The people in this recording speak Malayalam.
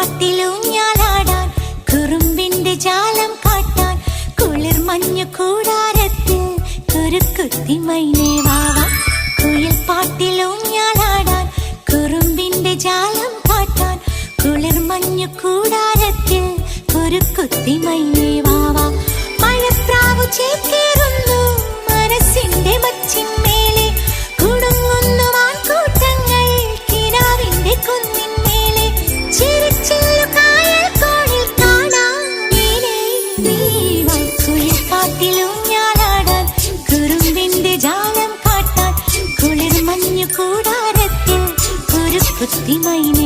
പാട്ടിലൂഞ്ഞാലാടാൻ കുറുമ്പിന്റെ ജാലം കാട്ടാൻ കുളിർ മഞ്ഞു കൂടാരത്തിൽ കുരുക്കുത്തി മൈനേ വാവാ. കുയിൽ പാട്ടിലൂഞ്ഞാലാടാൻ കുറുമ്പിന്റെ ജാലം കാട്ടാൻ കുളിർ മഞ്ഞു കൂടാരത്തിൽ കുരുക്കുത്തി മൈനേ വാവാ. മഴപ്രാവു ചേക്കേറുന്നു മനസ്സിന്റെ മച്ചിന്മേലെ കുടുങ്ങുന്നു മാൻകൂട്ടങ്ങൾ കിനാവിന്റെ കുന്നിന്മേലെ ചിരിച്ചില്ലു കായൽ കോണിൽ കാണാം നീലേ നീവാ. കുയിൽ പാട്ടിലൂഞ്ഞാലാടാൻ കുറുമ്പിന്റെ ജാലം കാട്ടാൻ കുളിർ മഞ്ഞു കൂടാരത്തിൽ കുരുക്കുത്തി മൈനേ